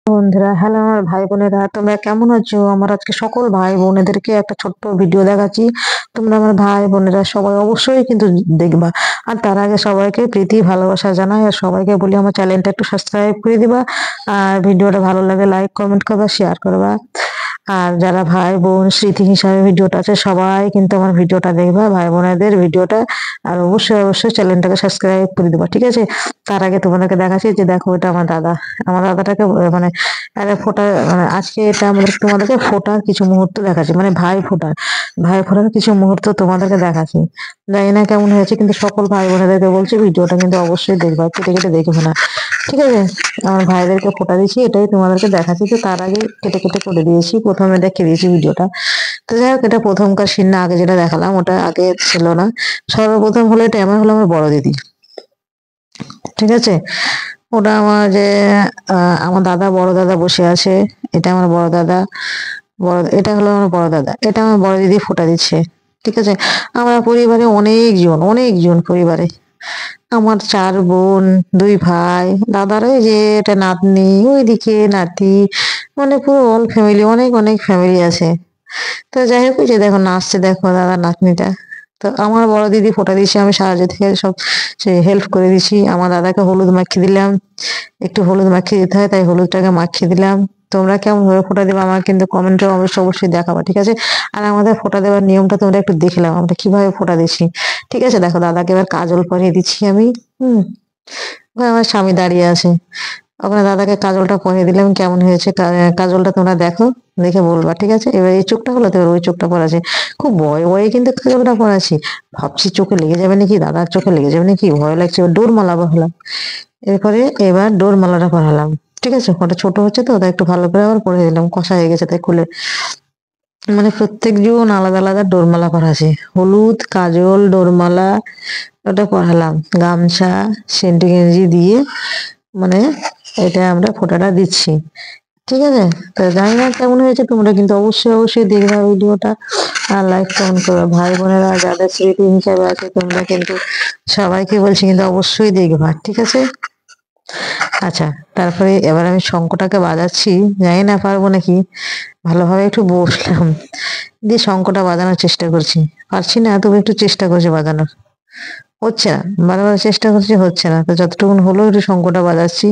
বন্ধুরা, হ্যালো আমার ভাই বোনেরা, তোমরা কেমন আছো? আমার আজকে সকল ভাই বোনেদেরকে একটা ছোট্ট ভিডিও দেখাচ্ছি। তোমরা আমার ভাই বোনেরা সবাই অবশ্যই কিন্তু দেখবা। আর তার আগে সবাইকে প্রীতি ভালোবাসা জানাই, আর সবাইকে বলি আমার চ্যানেলটা একটু সাবস্ক্রাইব করে দিবা। আর ভিডিওটা ভালো লাগে লাইক কমেন্ট করবা, শেয়ার করবা। আর যারা ভাই বোন স্মৃতি হিসাবে ভিডিওটা আছে সবাই কিন্তু আমার ভিডিওটা দেখবা, ভাই বোনেদের ভিডিওটা। আর অবশ্যই অবশ্যই চ্যানেলটাকে সাবস্ক্রাইব করে দিবা, ঠিক আছে? তার আগে তোমাদেরকে দেখাচ্ছি যে দেখো, এটা আমার দাদা। আমার দাদাটাকে মানে ফোটা, মানে আজকে এটা আমাদের তোমাদেরকে ফোটার কিছু মুহূর্ত দেখাচ্ছি, মানে ভাই ফোটার কিছু মুহূর্ত তোমাদেরকে দেখাচ্ছি। জানি না কেমন হয়েছে, কিন্তু সকল ভাই বোনেদেরকে বলছি ভিডিওটা কিন্তু অবশ্যই দেখবা, কেটে কেটে দেখবে না, ঠিক আছে? আমার ভাইদেরকে ফোটা দিয়েছি, এটাই তোমাদেরকে দেখাচ্ছি। তো তার আগে কেটে কেটে করে দিয়েছি, প্রথমে দেখে দিয়েছি ভিডিওটা। তো যাই হোক, এটা প্রথমকার সিন না, আগে যেটা দেখালাম ওটা আগে ছিল না। সর্বপ্রথম হলো এটা আমার, হলো আমার বড় দিদি, ঠিক আছে? ওটা আমার যে আমার দাদা, বড় দাদা বসে আছে। এটা আমার বড় দাদা। এটা হলো আমার বড় দাদা, এটা আমার বড় দিদি ফোঁটা দিচ্ছে, ঠিক আছে? আমরা পরিবারে অনেকজন অনেকজন পরিবারে। আমার 4 বোন, 2 ভাই, দাদার ওই যে এটা নাতনি, ওইদিকে নাতি, মানে পুরো অল ফ্যামিলি, অনেক অনেক ফ্যামিলি আছে। তো যাই হোক, ওই যে দেখো নাচছে, দেখো দাদার নাতনিটা। তো আমার বড় দিদি ফোঁটা দিয়েছে, আমি সাহায্য থেকে সব সে হেল্প করে দিছি। আমার দাদাকে হলুদ মাখিয়ে দিলাম, একটু হলুদ মাখিয়ে দিতে হয় তাই হলুদটাকে মাখিয়ে দিলাম। তোমরা কেমন ভাবে ফোঁটা দিবে আমার কিন্তু কমেন্টে অবশ্যই অবশ্যই দেখাবা, ঠিক আছে? আর আমাদের ফোঁটা দেওয়ার নিয়মটা তোমরা একটু দেখলাম আমরা কিভাবে ফোঁটা দিচ্ছি, ঠিক আছে? দেখো, দাদাকে এবার কাজল পরিয়ে দিচ্ছি আমি। হুম। ওখানে আমার স্বামী দাঁড়িয়ে আছে। ওখানে দাদাকে কাজলটা পরিয়ে দিলাম, কেমন হয়েছে কাজলটা তোমরা দেখো, দেখে বলবা, ঠিক আছে? এবার এই চোখটা হলো, তো এবার ওই চোখটা পড়াছি। খুব ভয়ে ভয়ে কিন্তু কাজলটা পড়াছি। ভাবছি চোখে লেগে যাবে নাকি, দাদার চোখে লেগে যাবে নাকি, ভয় লাগছে। এবার ডোর মালা হলাম, এরপরে এবার ডোর মালাটা পরালাম, ঠিক আছে? ওটা ছোট হচ্ছে তো, তাই একটু ভালো করে আবার পরে দিলাম, কষা হয়ে গেছে তাই খুলে। মানে প্রত্যেক জন আলাদা আলাদা ডোরমালা পরাছে, হলুদ কাজল ডোরমালা ওটা পরালাম, গামছা সেন্টু গেঞ্জি দিয়ে, মানে এটা আমরা ফোঁটাটা দিচ্ছি, ঠিক আছে? তো জানি না কেমন হয়েছে, তোমরা কিন্তু অবশ্যই অবশ্যই দেখবে ভিডিওটা। আর লাইক কমেন্ট করবে, ভাই বোনেরা যাদের স্মৃতি হিসাবে আছে তোমরা কিন্তু সবাইকে বলছি কিন্তু অবশ্যই দেখবা, ঠিক আছে? আচ্ছা, তারপরে এবার আমি শঙ্খটাকে বাজাচ্ছি, জানি না পারবো নাকি। ভালোভাবে একটু বসলাম, দিয়ে শঙ্খটা বাজানোর চেষ্টা করছি। পারছি না, তবু একটু চেষ্টা করছি বাজানোর। হচ্ছে না, বারবার চেষ্টা করছি, হচ্ছে না। তো যতটুকু হলো একটু শঙ্খটা বাজাচ্ছি।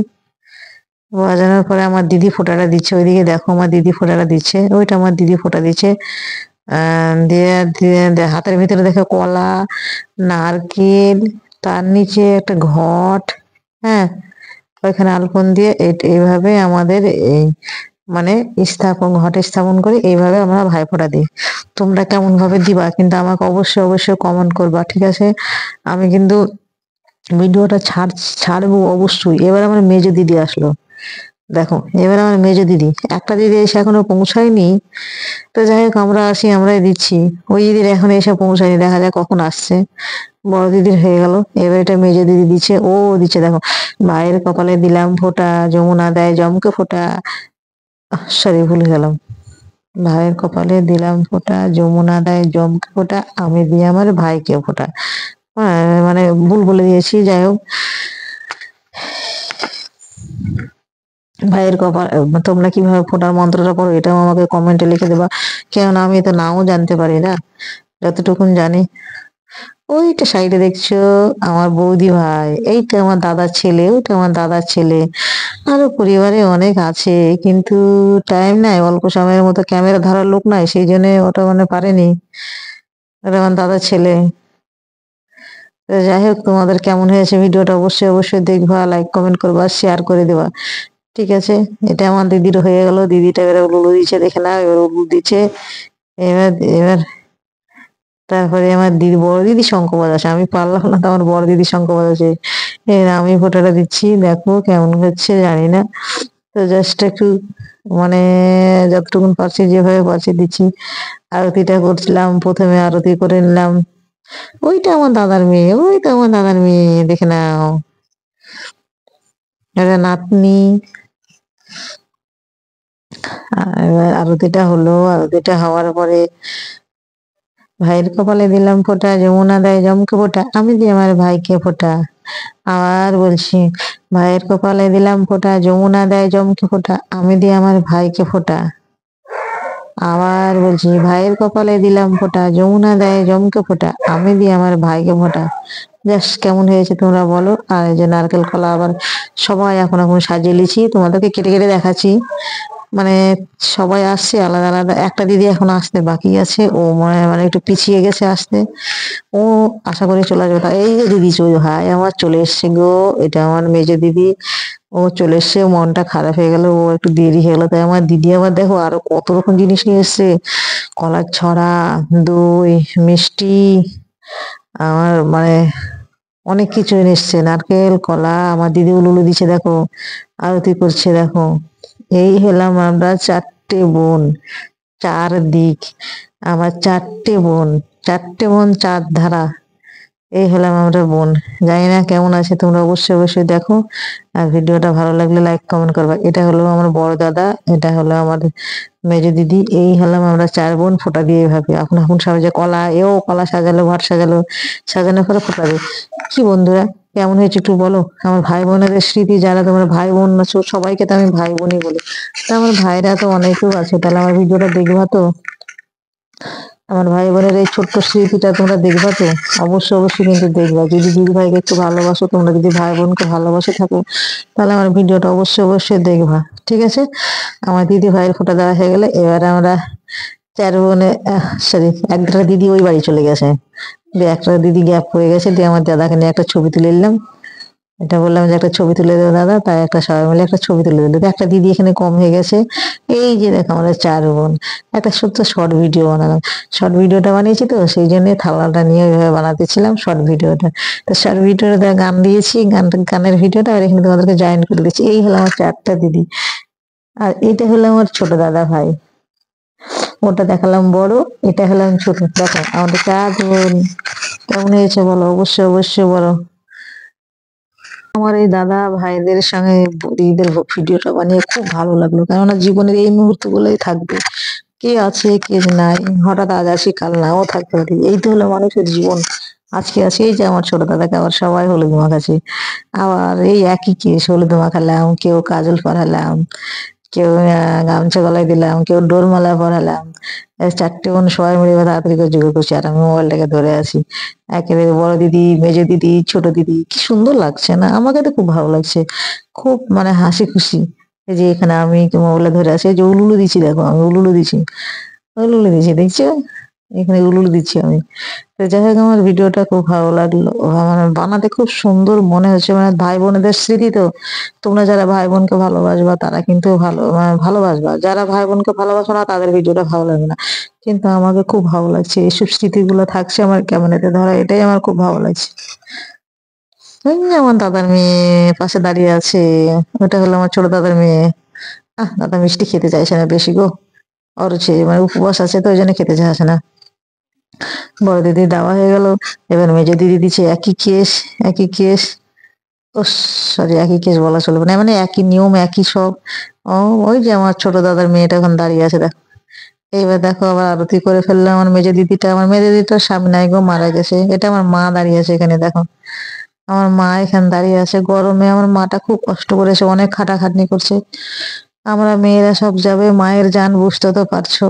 বাজানোর পরে আমার দিদি ফোঁটাটা দিচ্ছে, ওইদিকে দেখো আমার দিদি ফোঁটাটা দিচ্ছে, ওইটা আমার দিদি ফোঁটা দিচ্ছে। দিয়ে দিয়ে হাতের ভিতরে দেখো কলা, নারকেল, তার নিচে একটা ঘট, হ্যাঁ, ওইখানে আলপন দিয়ে এইভাবে আমাদের এই মানে ঘটে স্থাপন করে, এইভাবে আমরা ভাইফোঁটা দিই। তোমরা কেমন ভাবে দিবা কিন্তু আমাকে অবশ্যই অবশ্যই কমেন্ট করবা, ঠিক আছে? আমি কিন্তু ভিডিওটা ছাড়বো অবশ্যই। এবার আমার মেজো দিদি আসলো, দেখো এবার আমার মেজো দিদি, একটা দিদি এসে এখনো পৌঁছায়নি। তো যাই হোক, আমরা আসি, আমরাই দিচ্ছি। ওই দিদির এখন এসে পৌঁছায়নি, দেখা যায় কখন আসছে। বড় দিদির হয়ে গেল, এবার এটা মেজো দিদি দিচ্ছে, ও দিচ্ছে দেখো। ভাইয়ের কপালে দিলাম ফোঁটা, যমুনা দেয় জমকে ফোঁটা। সরি, ভুলে গেলাম। ভাইয়ের কপালে দিলাম ফোঁটা, যমুনা দেয় জমকে ফোঁটা, আমি দিয়ে আমার ভাইকে ফোঁটা। হ্যাঁ, মানে ভুল বলে দিয়েছি, যাই হোক। ভাইয়ের কপাল, তোমরা কিভাবে ফোঁটার মন্ত্রটা পড়ো এটাও আমাকে কমেন্টে লিখে দেবা, কেননা আমি তো নাও জানতে পারি না, যতটুকুন জানি। ওইটা সাইডে দেখছো আমার বৌদি ভাই, এইটা আমার দাদার ছেলে, ওইটা আমার দাদার ছেলে। আরো পরিবারে অনেক আছে, কিন্তু টাইম নাই, অল্প সময়ের মতো ক্যামেরা ধরার লোক নাই, সেই জন্য ওটা মানে পারেনি। ওটা আমার দাদার ছেলে। তো যাই হোক, তোমাদের কেমন হয়েছে ভিডিওটা অবশ্যই অবশ্যই দেখবা, লাইক কমেন্ট করবা, শেয়ার করে দেবা, ঠিক আছে? এটা আমার দিদির হয়ে গেল, দিদিটা এবার উলুলু দিচ্ছে, দেখে না, এবার উলু দিচ্ছে। এবার এবার তারপরে আমার দিদি, বড় দিদি শঙ্খ বাজাচ্ছে, আমি পারলাম না, তো আমার বড় দিদি শঙ্খ বাজাচ্ছে। আমি ফোঁটাটা দিচ্ছি, দেখো কেমন হচ্ছে জানি না। তো জাস্ট একটু মানে যতটুকুন পারছি, যেভাবে পারছি দিচ্ছি। আরতিটা করছিলাম, প্রথমে আরতি করে নিলাম। ওইটা আমার দাদার মেয়ে, ওইটা আমার দাদার মেয়ে, দেখে নাও, এটা নাতনি। এবার আরতিটা হলো, আরতিটা হওয়ার পরে ভাইয়ের কপালে দিলাম ফোঁটা, যমুনা দেয় জমকে ফোঁটা, আমি দিই আমার ভাইকে ফোঁটা। আবার বলছি, ভাইয়ের কপালে দিলাম ফোঁটা, যমুনা দেয় জমকে ফোঁটা, আমি দিই আমার ভাইকে ফোঁটা। আবার বলছি, ভাইয়ের কপালে দিলাম ফোঁটা, যমুনা দেয় জমকে ফোঁটা, আমি দিই আমার ভাইকে ফোঁটা। জাস্ট কেমন হয়েছে তোমরা বলো। আর এই যে নারকেল কলা আবার সবাই এখন এখন সাজিয়ে লিছি, তোমাদেরকে কেটে কেটে দেখাচ্ছি। মানে সবাই আসছে আলাদা আলাদা, একটা দিদি এখন আসতে বাকি আছে, ও মানে মানে একটু পিছিয়ে গেছে আসতে। ও আশা করি চলে আসবে। এই যে দিদি ভাই আমার চলে এসছে গো, এটা আমার মেজো দিদি। ও চলে এসছে, মনটা খারাপ হয়ে গেল, ও একটু দেরি হয়ে গেলো। তাই আমার দিদি আবার দেখো আরো কত রকম জিনিস নিয়ে এসছে, কলার ছড়া, দই, মিষ্টি, আমার মানে অনেক কিছু এনে এসছে, নারকেল কলা। আমার দিদি উলুলু দিচ্ছে দেখো, আরতি করছে দেখো। এই হলাম আমরা চারটে বোন, চারদিক আমার চারটে বোন, চারটে বোন চার ধারা। এই হলাম আমরা বোন। জানি না কেমন আছে, তোমরা অবশ্যই অবশ্যই দেখো। আর ভিডিওটা ভালো লাগলে লাইক কমেন্ট করবা। এটা হলো আমার বড় দাদা, এটা হলো আমার মেজো দিদি। এই হলাম আমরা চার বোন, ফোঁটা দিয়ে ভাবি এখন এখন সবাই যে কলা এও কলা সাজালো, ভাত সাজালো, সাজানোর পরে ফোঁটা দেবে। কি বন্ধুরা, কেমন হয়েছে একটু বলো। আমার ভাই বোনেদের স্মৃতি, যারা তোমরা ভাই বোন আছো সবাইকে তো আমি ভাই বোনই বলি। তা আমার ভাইরা তো অনেকেও আছে, তাহলে আমার ভিডিওটা দেখবা তো। আমার ভাই বোনের এই ছোট্ট স্মৃতিটা তোমরা দেখবা তো, অবশ্যই অবশ্যই কিন্তু দেখবা। যদি দিদি ভাইকে একটু ভালোবাসো, তোমরা যদি ভাই বোনকে ভালোবাসে থাকো, তাহলে আমার ভিডিওটা অবশ্যই অবশ্যই দেখবা। ঠিক আছে, আমার দিদি ভাইয়ের ফোঁটা দেওয়া হয়ে গেলে এবার আমরা চার বোনে, সরি, একটা দিদি ওই বাড়ি চলে গেছে, দিয়ে একটা দিদি গ্যাপ হয়ে গেছে, দিয়ে আমার দাদাকে নিয়ে একটা ছবি তুলে নিলাম। এটা বললাম যে একটা ছবি তুলে দেবো দাদা, তাই একটা সবাই মিলে একটা ছবি তুলে দিল। একটা দিদি এখানে কম হয়ে গেছে। এই যে দেখো আমাদের চার বোন। একটা ছোট্ট শর্ট ভিডিও বানালাম। শর্ট ভিডিওটা বানিয়েছি তো সেই জন্য থালাটা নিয়ে ওইভাবে বানাতেছিলাম শর্ট ভিডিওটা। তো শর্ট ভিডিওটা গান দিয়েছি, গানের ভিডিওটা আর এখানে তোমাদেরকে জয়েন করে দিচ্ছি। এই হলো আমার চারটা দিদি। আর এটা হলো আমার ছোট দাদা ভাই, ওটা দেখালাম বড়, এটা হলাম ছোট। দেখো আমাদের চার বোন। কেমন হয়েছে বলো, অবশ্যই অবশ্যই বলো। আমার এই দাদা ভাইদের সঙ্গে দিদিদের ভিডিওটা বানিয়ে খুব ভালো লাগলো, কেননা জীবনের এই মুহূর্ত গুলোই থাকবে। কে আছে কে নাই, হঠাৎ আজ আসি কাল নাও থাকতে পারি, এই তো হলো মানুষের জীবন। আজকে আছে এই যে আমার ছোট দাদাকে আবার সবাই হলুদ মাখাচ্ছে, আবার এই একই কেস, হলুদ মাখালাম, কেউ কাজল পরালাম, কেউ গামছা গলায় দিলাম, কেউ ডোরমালা পরালাম। এই চারটে বোন সবাই মিলে এবার তাড়াতাড়ি করে জোগাড় করছি, আর আমি মোবাইলটাকে ধরে আছি। একেবারে বড় দিদি, মেজো দিদি, ছোট দিদি, কি সুন্দর লাগছে না? আমাকে তো খুব ভালো লাগছে, খুব মানে হাসি খুশি। এই যে এখানে আমি মোবাইলে ধরে আছি, এই যে উলুলু দিচ্ছি দেখো, আমি উলুলু দিচ্ছি, উলুলু দিচ্ছি দেখছো, এখানে উলুলু দিচ্ছি আমি। তো যাই হোক, আমার ভিডিওটা খুব ভালো লাগলো, মানে বানাতে খুব সুন্দর মনে হচ্ছে। মানে ভাই বোনেদের স্মৃতি তো, তোমরা যারা ভাই বোনকে ভালোবাসবা তারা কিন্তু ভালো মানে ভালোবাসবা, যারা ভাই বোনকে ভালোবাসো না তাদের ভিডিওটা ভালো লাগবে না। কিন্তু আমাকে খুব ভালো লাগছে, এইসব স্মৃতিগুলো থাকছে আমার ক্যামেরাতে ধরা, এটাই আমার খুব ভালো লাগছে। ওই যে আমার দাদার মেয়ে পাশে দাঁড়িয়ে আছে, ওটা হলো আমার ছোট দাদার মেয়ে। দাদা মিষ্টি খেতে চাইছে না বেশি গো, ওর হচ্ছে মানে উপবাস আছে তো ওই জন্য খেতে চাইছে না। বড় দিদি দেওয়া হয়ে গেল, এবার মেজো দিদি দিচ্ছে একই কেস, একই কেস। ও সরি, একই কেস বলা চলবে না, মানে একই নিয়ম একই সব। ও, ওই যে আমার ছোট দাদার মেয়েটা এখন দাঁড়িয়ে আছে দেখো। এইবার দেখো আবার আরতি করে ফেললাম আমার মেজো দিদিটা। আমার মেজো দিদিটার স্বামী নাই গো, মারা গেছে। এটা আমার মা দাঁড়িয়ে আছে এখানে দেখো, আমার মা এখানে দাঁড়িয়ে আছে। গরমে আমার মাটা খুব কষ্ট করেছে, অনেক খাটাখাটনি করছে। আমরা মেয়েরা সব যাবে, মায়ের জান বুঝতে তো পারছো।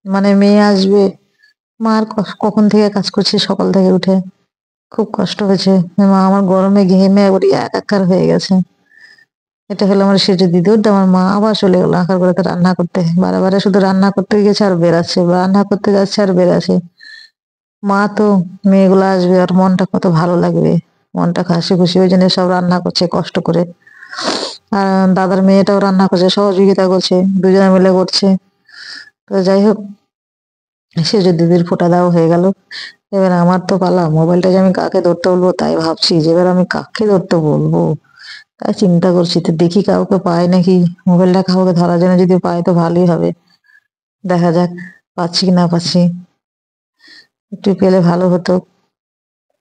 মানে মেয়ে আসবে, মার কখন থেকে কাজ করছে সকাল থেকে উঠে, খুব কষ্ট হয়েছে। মা আমার গরমে ঘেমে একবারে একাকার হয়ে গেছে। এটা হলো আমার সেজে দিদি, ওটা আমার মা আবার চলে গেলো আঁকার করে রান্না করতে। বারে বারে শুধু রান্না করতে গেছে আর বেরাচ্ছে, রান্না করতে যাচ্ছে আর বেরাচ্ছে। মা তো, মেয়েগুলো আসবে আর মনটা কত ভালো লাগবে, মনটা হাসি খুশি, ওই জন্য সব রান্না করছে কষ্ট করে। আর দাদার মেয়েটাও রান্না করছে, সহযোগিতা করছে, দুজনে মিলে করছে। তো যাই হোক, সেজে দিদির ফোঁটা দেওয়া হয়ে গেল। এবার আমার তো পালা, মোবাইলটা যে আমি কাকে ধরতে বলবো তাই ভাবছি, যে এবার আমি কাকে ধরতে বলবো, তাই চিন্তা করছি। তো দেখি কাউকে পাই নাকি, মোবাইলটা কাউকে ধরার জন্য যদি পাই তো ভালোই হবে। দেখা যাক পাচ্ছি কি না পাচ্ছি, একটু পেলে ভালো হতো।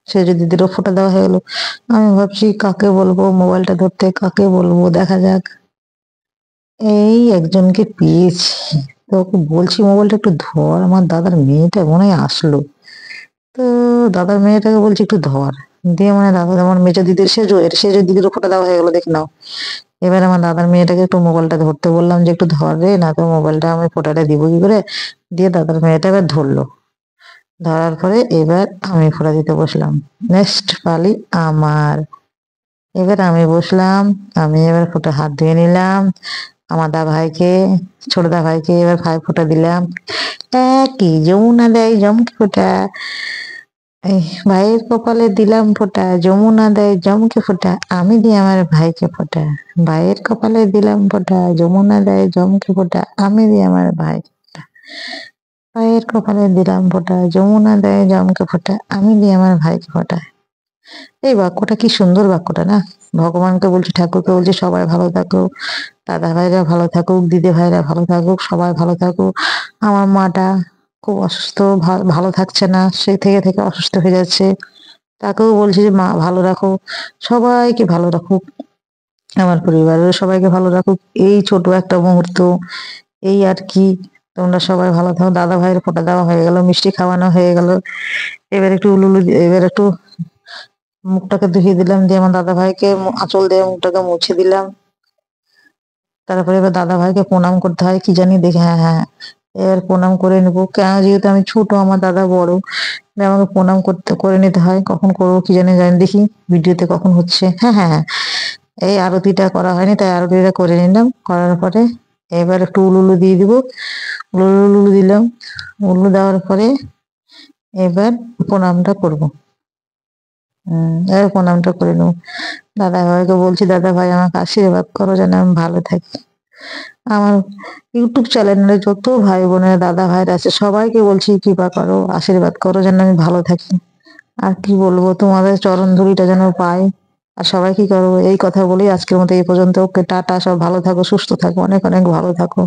সেজে দিদিরও ফোঁটা দেওয়া হয়ে গেল। আমি ভাবছি কাকে বলবো মোবাইলটা ধরতে, কাকে বলবো, দেখা যাক। এই একজনকে পেয়েছি, তো ওকে বলছি মোবাইলটা একটু ধর, আমার দাদার মেয়েটা মনে হয় আসলো। তো দাদার মেয়েটাকে বলছি একটু ধর, দিয়ে মানে দাদা আমার মেজো দিদির সেজো দিদির ফোঁটা দেওয়া হয়ে গেলো, দেখে নাও। এবার আমার দাদার মেয়েটাকে একটু মোবাইলটা ধরতে বললাম যে একটু ধর রে, না তো মোবাইলটা আমি ফোঁটাটা দিব কি করে। দিয়ে দাদার মেয়েটা এবার ধরলো, ধরার পরে এবার আমি ফোঁটা দিতে বসলাম। নেক্সট পালি আমার। এবার আমি বসলাম, আমি এবার ফোঁটা হাত ধুয়ে নিলাম। আমার দা ভাইকে, ছোট দা ভাইকে এবার ভাই ফোঁটা দিলাম। কি যমুনা দেয় জমকে ফোঁটা, এই ভাইয়ের কপালে দিলাম ফোঁটা, যমুনা দেয় জমকে ফোঁটা, আমি দিই আমার ভাইকে ফোঁটা। ভাইয়ের কপালে দিলাম ফোঁটা, যমুনা দেয় জমকে ফোঁটা, আমি দিই আমার ভাই। ভাইয়ের কপালে দিলাম ফোঁটা, যমুনা দেয় জমকে ফোঁটা, আমি দিই আমার ভাইকে ফোঁটা। এই বাক্যটা কি সুন্দর বাক্যটা না। ভগবানকে বলছি, ঠাকুরকে বলছি, সবাই ভালো থাকুক, দাদা ভাইরা ভালো থাকুক, দিদি ভাইরা ভালো থাকুক, সবাই ভালো থাকুক। আমার মাটা খুব অসুস্থ, ভালো থাকছে না, সে থেকে থেকে অসুস্থ হয়ে যাচ্ছে। তাকেও বলছি যে মা ভালো রাখো, সবাইকে ভালো রাখুক, আমার পরিবারের সবাইকে ভালো রাখুক। এই ছোট একটা মুহূর্ত, এই আর কি। তোমরা সবাই ভালো থাকো। দাদা ভাইয়ের ফোঁটা দেওয়া হয়ে গেল, মিষ্টি খাওয়ানো হয়ে গেল। এবার একটু উলুলু এবার একটু মুখটাকে ধুয়ে দিলাম, দিয়ে আমার দাদা ভাইকে আঁচল দিয়ে মুখটাকে মুছে দিলাম। তারপরে এবার দাদা ভাইকে প্রণাম করতে হয় কি জানি দেখে, হ্যাঁ হ্যাঁ, এবার প্রণাম করে নেবো, কেন যেহেতু আমি ছোট, আমার দাদা বড়, তাই আমাকে প্রণাম করে নিতে হয়। কখন করবো কি জানি, জানি দেখি ভিডিওতে কখন হচ্ছে। হ্যাঁ হ্যাঁ হ্যাঁ, এই আরতিটা করা হয়নি, তাই আরতিটা করে নিলাম। করার পরে এবার একটু উলুলু দিয়ে দিব, উলুলু দিলাম। উলু দেওয়ার পরে এবার প্রণামটা করব। এবার প্রণামটা করে নেবো। দাদা ভাইকে বলছি, দাদা ভাই আমাকে আশীর্বাদ করো যেন আমি ভালো থাকি। আমার ইউটিউব চ্যানেলে যত ভাই বোনের দাদা ভাইরা আছে সবাইকে বলছি কৃপা করো, আশীর্বাদ করো যেন আমি ভালো থাকি। আর কি বলবো, তোমাদের চরণ ধুলিটা যেন পাই। আর সবাই কি করবো, এই কথা বলেই আজকের মতো এই পর্যন্ত। ওকে টাটা, সব ভালো থাকো, সুস্থ থাকো, অনেক অনেক ভালো থাকো।